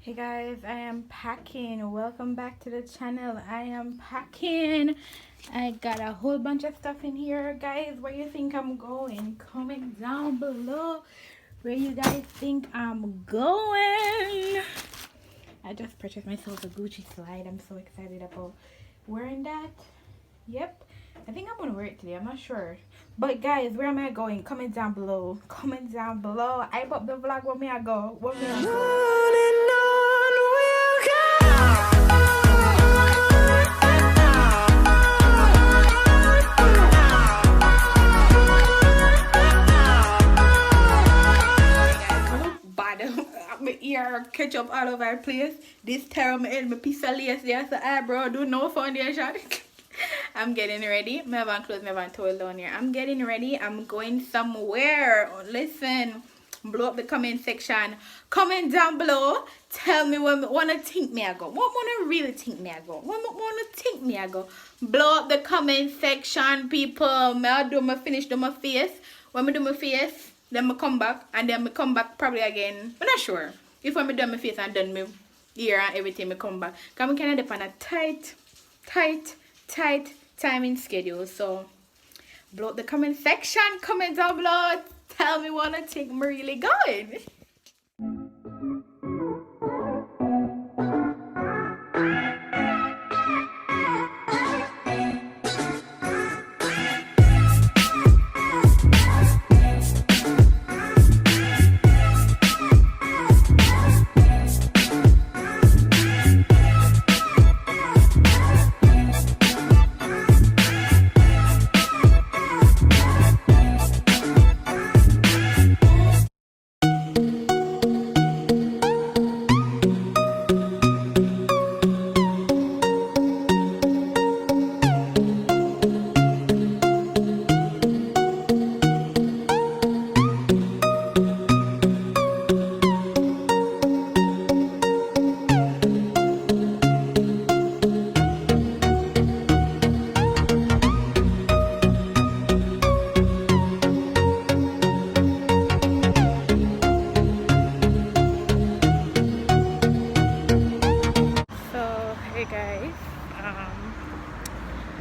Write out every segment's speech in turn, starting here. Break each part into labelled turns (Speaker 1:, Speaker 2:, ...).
Speaker 1: Hey guys, I am packing. Welcome back to the channel. I am packing. I got a whole bunch of stuff in here, guys. Where you think I'm going? Comment down below where you guys think I'm going. I just purchased myself a Gucci slide. I'm so excited about wearing that. Yep, I think I'm gonna wear it today. I'm not sure, but guys, where am I going? Comment down below. Comment down below. I put the vlog. Where me I go? Where me I go? My ear catch up all over the place. This tear my head, my piece of lace there, so eyebrow do no foundation. I'm getting ready. My van clothes, my van towel down here. I'm getting ready. I'm going somewhere. Listen, blow up the comment section. Comment down below. Tell me what wanna think me I go. What wanna really think me I go. What wanna think me I go. Blow up the comment section, people. Me finish do my face. When me do my face, then I come back, and then I come back probably again. I'm not sure. If when I done my face and done my ear and everything, I come back. Because I kind of depend on a tight timing schedule. So, blow up the comment section. Comment down below. Tell me what I think I'm really going.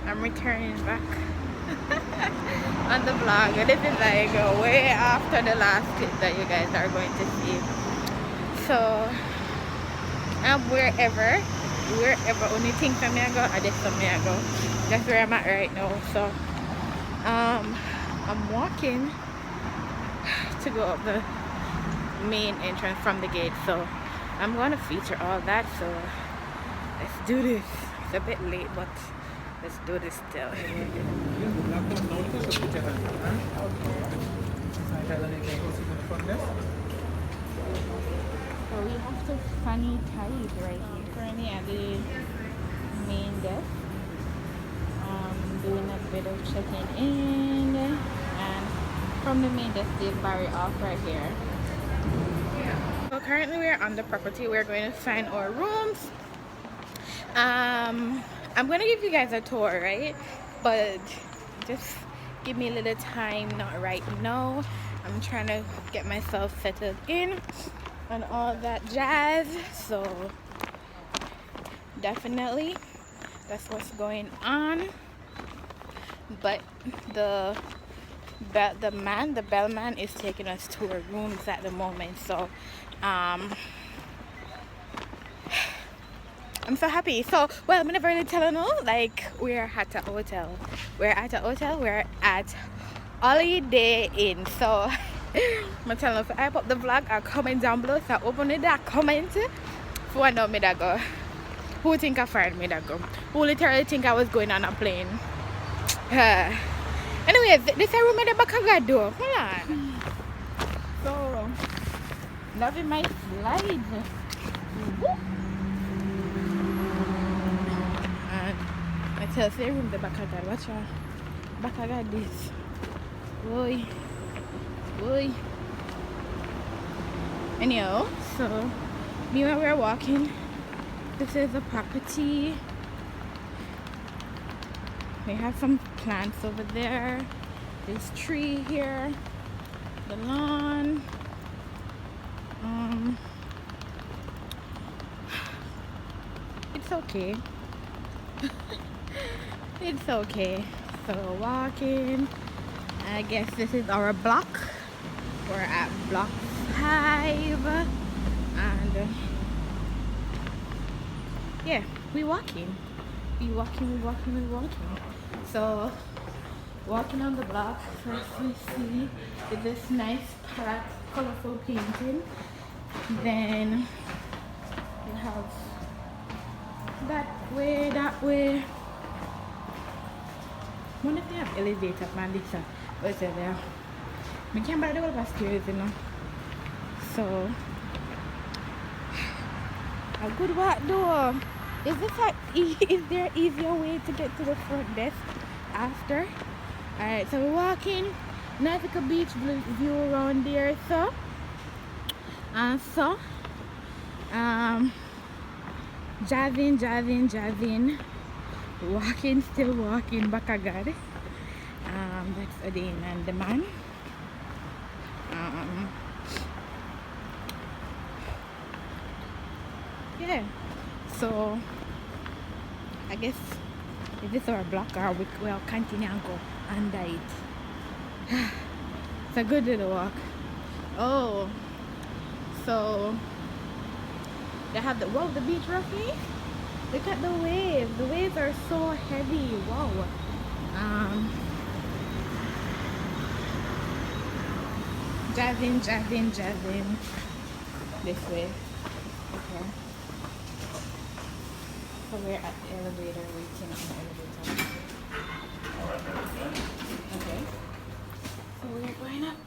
Speaker 1: I'm returning back on the vlog. This is like way after the last clip that you guys are going to see. So I'm wherever only thing for me I go, I just for me I go. That's where I'm at right now. So I'm walking to go up the main entrance from the gate. So I'm gonna feature all that. So let's do this. It's a bit late, but let's do this still. So we have to sanitize right here. Currently at the main desk. Doing a bit of checking in, and from the main desk they barrier off right here. So currently we're on the property. We're going to sign our rooms. I'm gonna give you guys a tour, right? But just give me a little time, not right now. I'm trying to get myself settled in and all that jazz. So definitely that's what's going on. But the bellman is taking us to our rooms at the moment. So I'm so happy. So, well, I'm never really telling you, like, we're at a hotel. We're at Holiday Inn. So, I'm telling you, if I pop the vlog, I'll comment down below. So, open it, that comment. Who I know me that go? Who think I fired me that go? Who literally think I was going on a plane? Anyways, this is a room in the back of God door. Hold on. So, loving my slide. I tell you, room the back of God. Watch out. Back of God this. Boy. Anyhow, so me when we're walking, this is the property. We have some plants over there. This tree here. The lawn. it's okay. It's okay. So walking. I guess this is our block. We're at block 5, and yeah, we walking. We walking. So walking on the block. First we see this nice parrot colorful painting. Then we have that way. I wonder if they have elevator man, Lisa. What's it there? I can't buy the whole stairs, you know. So a good walk though. Is there an easier way to get to the front desk after? Alright, so we're walking. Nice like a beach view around there, so jazzing, still walking back again. That's Odin and the man. Yeah, so I guess if this is our block, or we'll continue and go under it. It's a good little walk. Oh, so they have the beach roughly. Look at the waves. The waves are so heavy. Wow. Jazzing this way. Okay. So we're at the elevator, waiting on the elevator. Okay. So we're going up.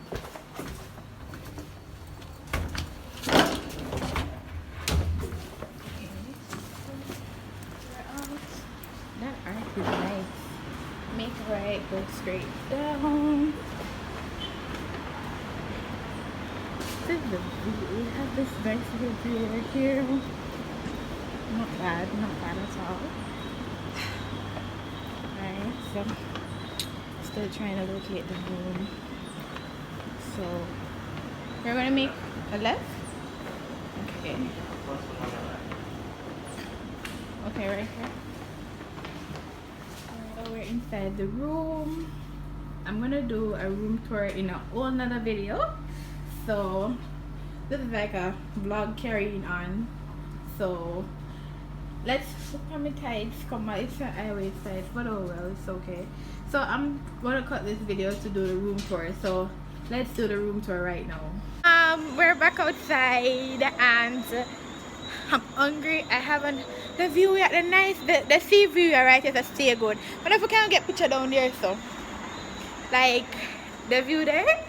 Speaker 1: That arc is nice. Make a right, go straight down. This is the view. We have this nice little view right here. Not bad at all. Alright, so still trying to locate the room. So we're gonna make a left. Okay. Okay, right here. So we're inside the room. I'm gonna do a room tour in a whole nother video. So this is like a vlog carrying on. So let's look at my tights. Come on, it's an highway size, but oh well, it's okay. So I'm gonna cut this video to do the room tour. So let's do the room tour right now. We're back outside and I'm hungry. I haven't the view at the nice the sea view right is a stay good. But if we can't get picture down there, so like the view there.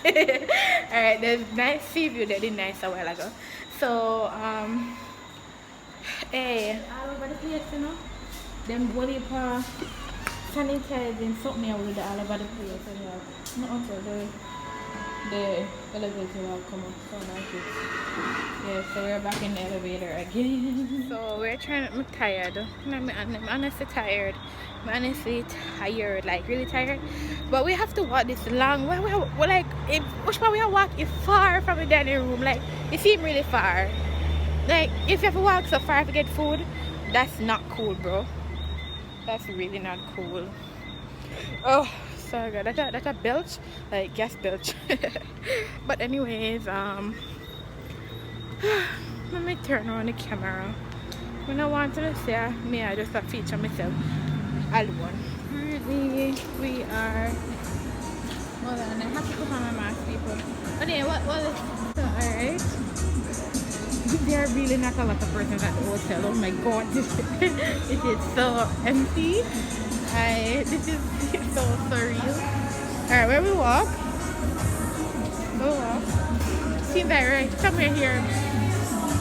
Speaker 1: Alright, there's nice sea view there, did nice a while ago. So hey, all over the place, you know. Them body pa sanitizing something with the all over the place, and not until the elevator will come up. So like it. Yeah, so we're back in the elevator again. So we're I'm tired. I'm honestly tired. I'm honestly tired, like really tired. But we have to walk this long. We're like, which part we have walk is far from the dining room. Like, it seems really far. Like, if you have to walk so far to get food, that's not cool, bro. That's really not cool. Oh, sorry, God. That's a belch, like gas belch. But anyways, let me turn around the camera. When I want to say me, I just feature myself alone. Currently, we are. Hold on, I have to put on my mask, people. Okay, what is so alright? There are really not a lot of persons at the hotel. Oh my god, it is so empty. This is so surreal. Alright, where we walk? Go walk. Seems like right somewhere here.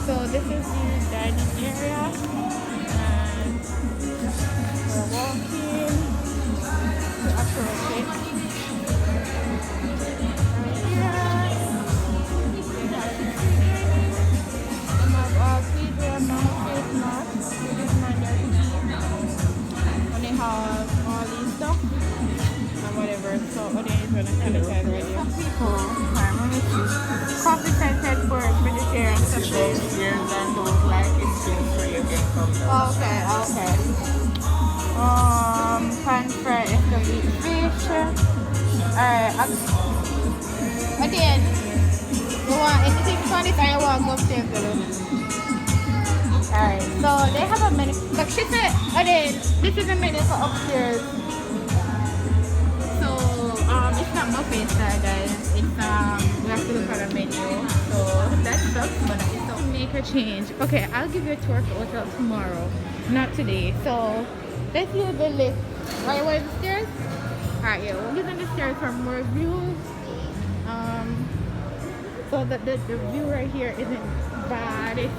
Speaker 1: So this is the dining area, and we're walking to approach it. And they have all these stuff and whatever. So Odin is gonna sanitize already. Some people, coffee scented for vegetarian stuff. Okay, okay. Pan fry extra big fish. Alright, again, you want anything from it or you want to go upstairs, girl? Alright, so they have a menu. Like she said, again, this is a menu for upstairs. So, it's not buffet style, guys. It's, we have to look at a menu. So, that sucks, but it's not make a change. Okay, I'll give you a tour of the hotel tomorrow, not today. So, let's use the lift. Why you want the stairs? Alright, yeah, we'll get on the stairs for more views. So the view right here isn't bad. It's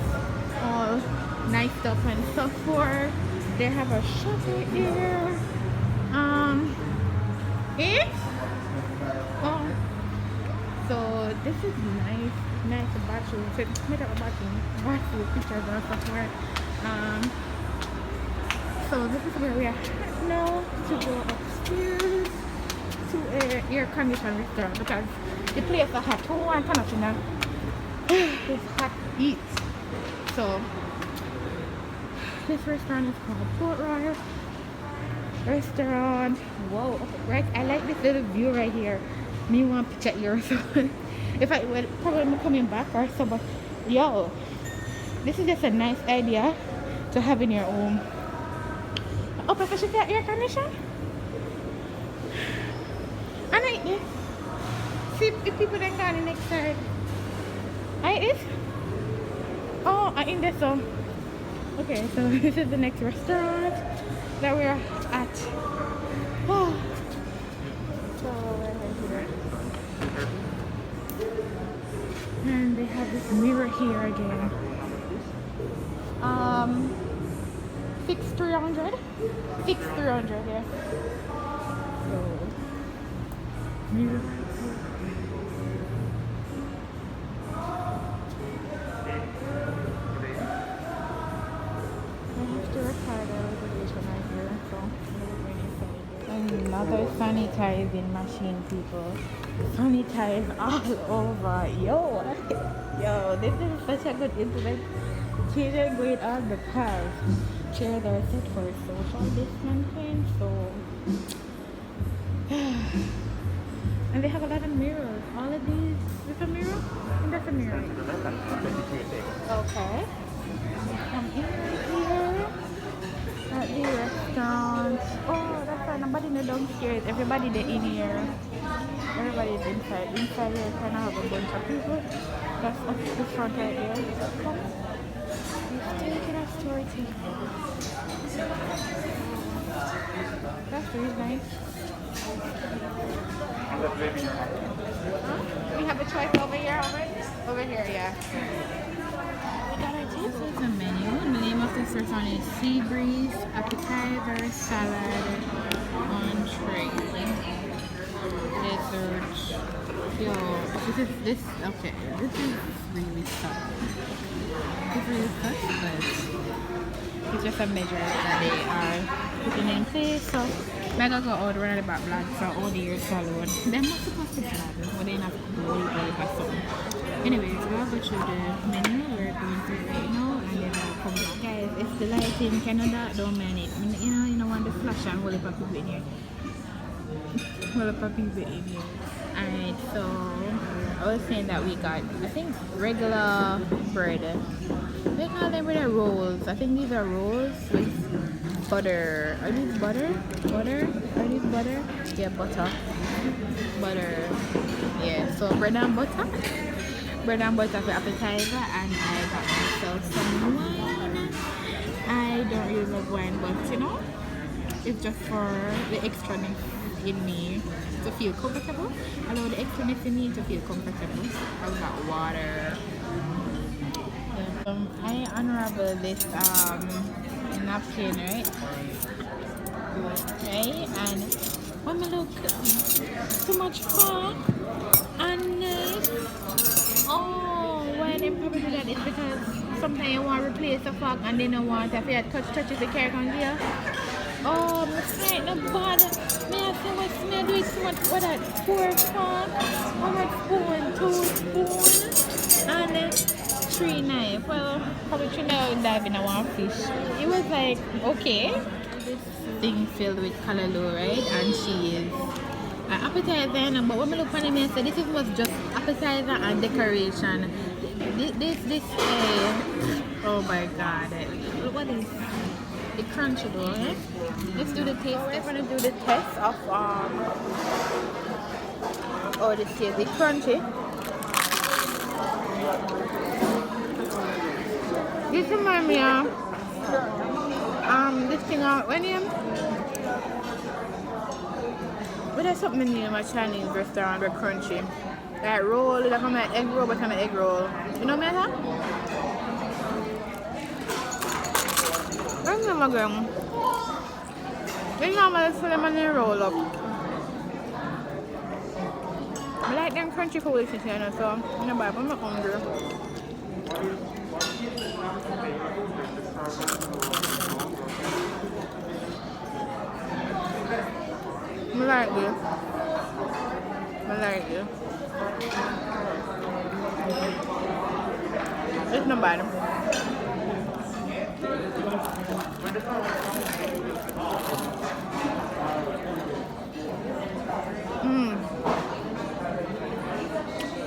Speaker 1: all nice up and so forth. They have a shop right here. So this is nice bathroom. So it's made up a bathroom pictures and so forth. So this is where we are now to go upstairs to an air-conditioned restaurant because the place is hot. Who wants to know? It's hot heat. So this restaurant is called Port Royal Restaurant. Whoa, right? I like this little view right here. Me want to check yours. If I will probably coming back or so, but yo, this is just a nice idea to have in your home. Oh, but should get air condition? I like this. See if people then go on the next side. I it? Oh, I in this one. Okay, so this is the next restaurant that we're at. Oh. So we're here. And they have this mirror here again. 6,300. 6,300, yeah. So mirror. Another sanitizing machine, people. Sanitize all over. Yo, this is such a good internet. Children going on the path. Chairs are set for social distancing, so and they have a lot of mirrors. All of these. Is a mirror? And that's a mirror. Okay. Come in here. At the restaurant. Oh, that's why nobody in the downstairs. Everybody in here. Everybody's inside. Inside here kind of have a bunch of people. That's up the front right there. Come. We're still looking at story time. That's really nice. Huh? We have a choice over here, over here, yeah. This is the menu. The name of this restaurant is Sea Breeze, appetizer, salad, entree, dessert. Yo, this is really tough. It's really tough, but it's just a measure that they are putting in place. So I'm gonna go order the back blood for all the year salad. They're not supposed to blood, but they're not going to or something. Anyways, we'll go through the menu. We're going through it right now, and then I'll come back. Guys, if the lighting Canada, don't mind it. You know, want the flash and hold up a people in here. Hold up a people in here. Alright, so I was saying that we got, I think, regular bread. They call them bread rolls. I think these are rolls with butter. Are these butter? Butter? Are these butter? Yeah, butter. Butter. Yeah, so bread and butter. Bread and butter for appetizer, and I got myself some wine. I don't really love wine, but you know, it's just for the extraness in me to feel comfortable. Allow the extraness in me to feel comfortable. I've got water. I unravel this napkin, right? Okay, and when I look, so much fun and nice. Oh, why they probably do that is because sometimes you want to replace the fork and they don't want if you touches the carrot on here. Oh, my friend, no bother. May I say what may I do it so much? What that? 4 fork, 1 spoon, 2 spoon, and $3.9. Well, probably $3.9 dive in a one fish. It was like okay. This thing filled with callaloo, right? And cheese. Appetizer, but when I look at it, I said this is was just appetizer and decoration. This oh my god. What is the crunchy though, eh? Let's do the taste. We're gonna do the test of oh, this is the crunchy. This reminds me of this thing out when you but there's something in my Chinese restaurant very crunchy. Like roll, like I'm an egg roll, but I'm an egg roll. You know what I mean? I'm not going. You know I'm for them and they roll up. I like them crunchy foolishness, you know, so I'm not bad, I'm not hungry. I like this. I like this. It's not bad.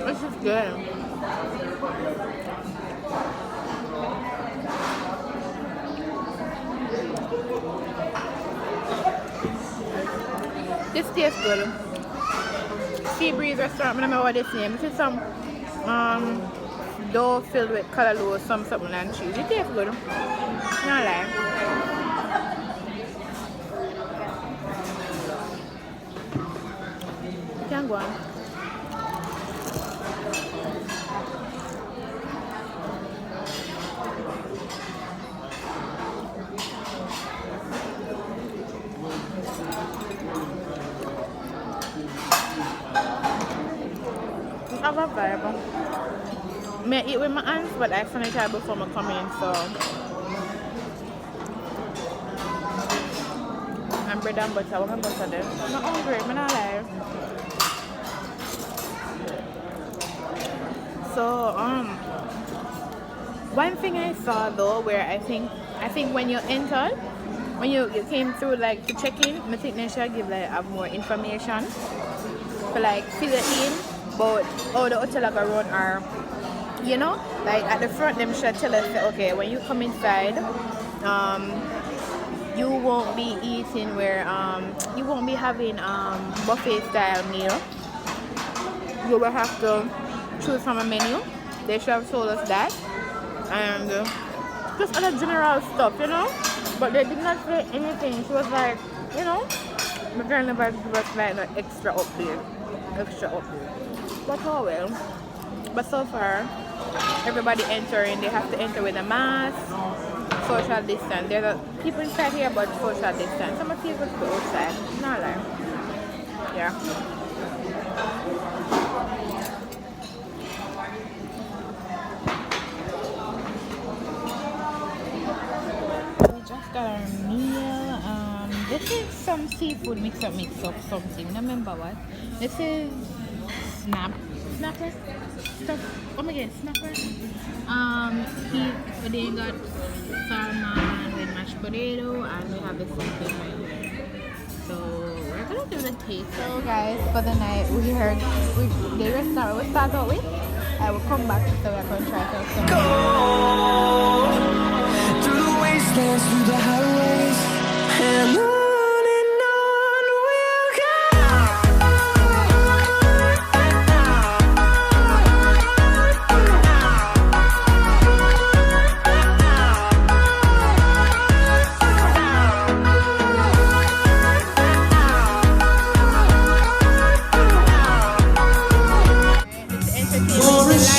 Speaker 1: This is good. This tastes good. Sea Breeze restaurant, I don't know what this name. This is some dough filled with callaloo, something and cheese. It tastes good. Not lie. You can go on. I have a vibe. May I eat with my hands, but I sanitize before I come in, so and bread and butter. What am I butter there? I'm not hungry, I'm not alive. So one thing I saw though, where I think when you entered, when you came through like to check in, I think they should give like have more information for like fill it in about how the hotel are run are, you know, like at the front them should tell us okay, when you come inside, you won't be eating where you won't be having buffet style meal. You will have to choose from a menu. They should have told us that, and just other general stuff, you know. But they did not say anything. She was like, you know, my girl never gave us like an extra update. But oh well. But so far, everybody entering, they have to enter with a mask, social distance. There are people inside here, but social distance. Some people go outside. Not like, yeah. Got our meal. This is some seafood mix up something. Remember what? This is snapper stuff. Oh my god, snapper. They got salmon with mashed potato, and we have the something right here. So we're gonna do the taste. So guys, for the night we start out with. I will come back so we're gonna try some. Through the wastelands, through the highways, and on we'll go.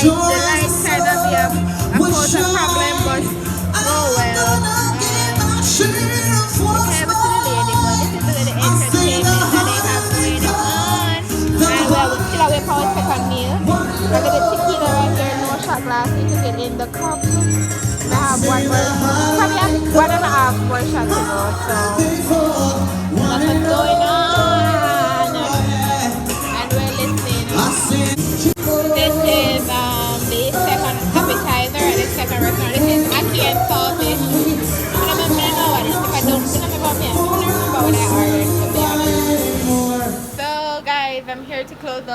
Speaker 1: The light kind of be a problem, but oh well. Okay, but to the lady, but this is the entertainment that they have going on. And well, we still away for our second meal. We're going to tequila right here, no shot glass. You can get in the cup. I have one more, probably have 1.5 more shots to go. So that's what's going on. And we're listening. This is the second appetizer,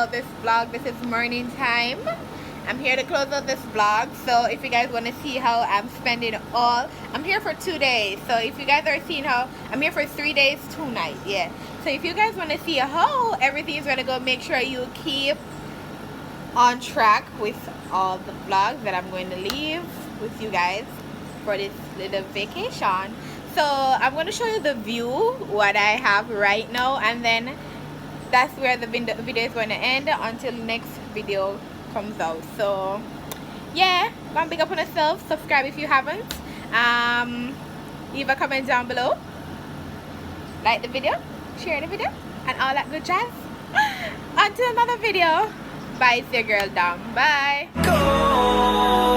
Speaker 1: out this vlog. This is morning time. I'm here to close out this vlog. So if you guys want to see how I'm spending I'm here for 2 days. So if you guys are seeing how I'm here for 3 days, 2 nights, yeah. So if you guys want to see how everything is gonna go, make sure you keep on track with all the vlogs that I'm going to leave with you guys for this little vacation. So I'm going to show you the view what I have right now, and then that's where the video is going to end until next video comes out. So yeah, go and big up on yourself, subscribe if you haven't, leave a comment down below, like the video, share the video, and all that good jazz. Until another video, bye, it's your girl Dom. Bye. Go.